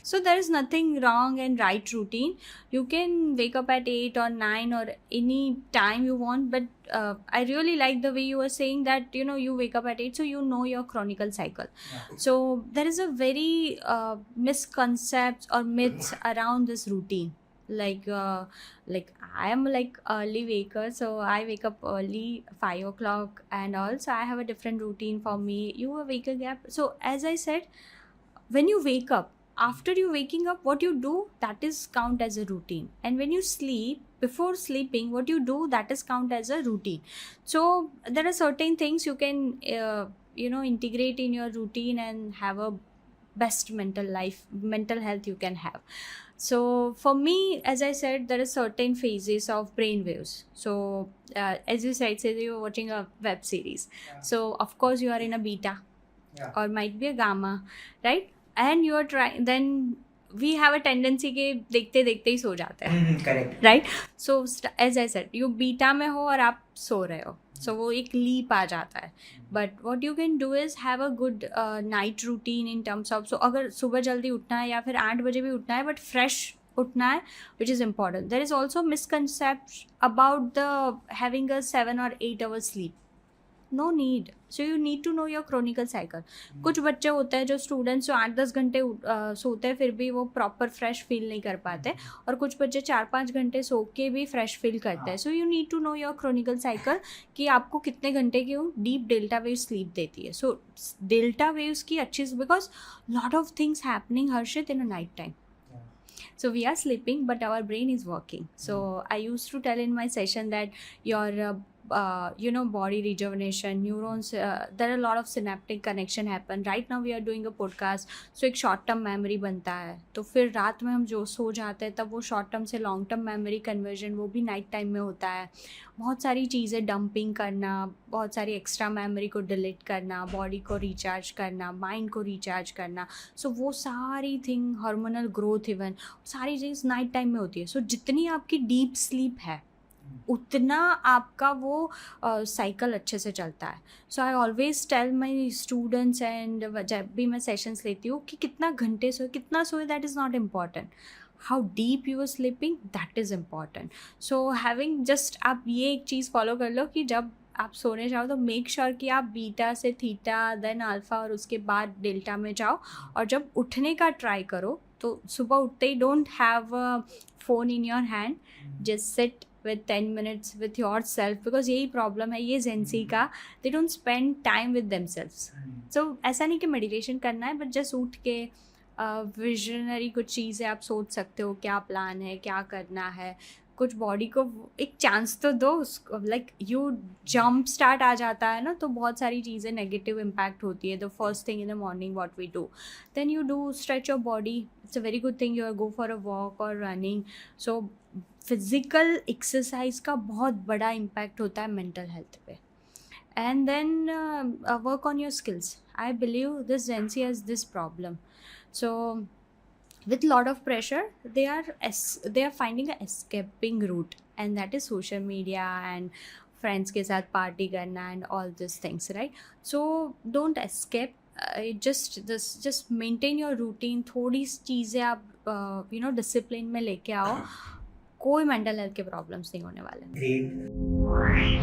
So there is nothing wrong and right routine. You can wake up at 8 or 9 or any time you want, but I really like the way you were saying that, you know, you wake up at 8, so you know your chronicle cycle. So there is a very misconcepts or myths around this routine. Like I am like early waker, so I wake up early 5 o'clock, and also I have a different routine for me. You a waker gap. So as I said, when you wake up, after you waking up, what you do, that is count as a routine. And when you sleep, before sleeping, what you do, that is count as a routine. So there are certain things you can integrate in your routine and have a best mental health you can have. So for me, as I said, there are certain phases of brain waves. So as you said, say you're watching a web series, so of course you are in a beta, or might be a gamma, right? And you are trying, then we have a tendency कि देखते देखते ही सो जाते हैं, correct. Right? So as I said, you बीटा में हो और आप सो रहे हो, सो वो एक लीप आ जाता है. But what you can do is have a good night routine in terms of, so अगर सुबह जल्दी उठना है या फिर 8 बजे भी उठना है, बट फ्रेश उठना है, which is important. There is also misconcept about the having a 7 or 8 hours sleep. No need. So you need to know your chronicle cycle. कुछ बच्चे होते हैं जो स्टूडेंट्स जो 8-10 घंटे सोते हैं, फिर भी वो प्रॉपर फ्रेश फील नहीं कर पाते, और कुछ बच्चे 4-5 घंटे सो के भी फ्रेश फील करते हैं. So you need to know your chronicle cycle कि आपको कितने घंटे की डीप डेल्टा वेव स्लीप देती है. सो डेल्टा वेव्स की अच्छी, because lot of things happening Harshit in a night time. So we are sleeping, but our brain is working. So I used to tell in my session that your body rejuvenation, neurons, there are a lot of synaptic connection happen. Right now we are doing a podcast, so एक short term memory बनता है, तो फिर रात में हम जो सो जाते हैं, तब वो short term से long term memory conversion वो भी night time में होता है. बहुत सारी चीज़ें डंपिंग करना, बहुत सारी एक्स्ट्रा मेमोरी को डिलीट करना, बॉडी को रिचार्ज करना, माइंड को रिचार्ज करना. सो वो सारी थिंग, हार्मोनल ग्रोथ इवन, सारी चीज़ नाइट टाइम में होती है. सो जितनी आपकी डीप स्लीप है, उतना आपका वो साइकिल अच्छे से चलता है. So I always tell my students, and जब भी मैं सेशंस लेती हूँ, कि कितना घंटे सोए, कितना सोए, that is not important. How deep you are sleeping, that is important. So having just, आप ये एक चीज़ फॉलो कर लो कि जब आप सोने जाओ तो मेक श्योर कि आप बीटा से थीटा, देन अल्फ़ा, और उसके बाद डेल्टा में जाओ. और जब उठने का ट्राई करो, तो सुबह उठते ही don't have a phone in your hand, just sit with 10 minutes with yourself, because यही प्रॉब्लम है ये जेंसी का, they don't spend time with themselves. So ऐसा नहीं कि मेडिटेशन करना है, बट जस्ट उठ के विजनरी कुछ चीज़ें आप सोच सकते हो, क्या प्लान है, क्या करना है, कुछ बॉडी को एक चांस तो दो. लाइक यू जंप स्टार्ट आ जाता है ना, तो बहुत सारी चीज़ें नेगेटिव इम्पैक्ट होती है. The first thing in the morning what we do, then you do stretch your body. It's a very good thing. You go for a walk और रनिंग. सो फिज़िकल एक्सरसाइज का बहुत बड़ा impact होता है mental health पे. And then work on your skills. I believe this gen Z has this problem. So with lot of pressure, they are finding a escaping route, and that is social media and friends के साथ party करना and all these things, right? So don't escape. Just maintain your routine. थोड़ी चीज़ें आप discipline में लेके आओ, कोई मेंटल हेल्थ के प्रॉब्लम्स नहीं होने वाले. Great.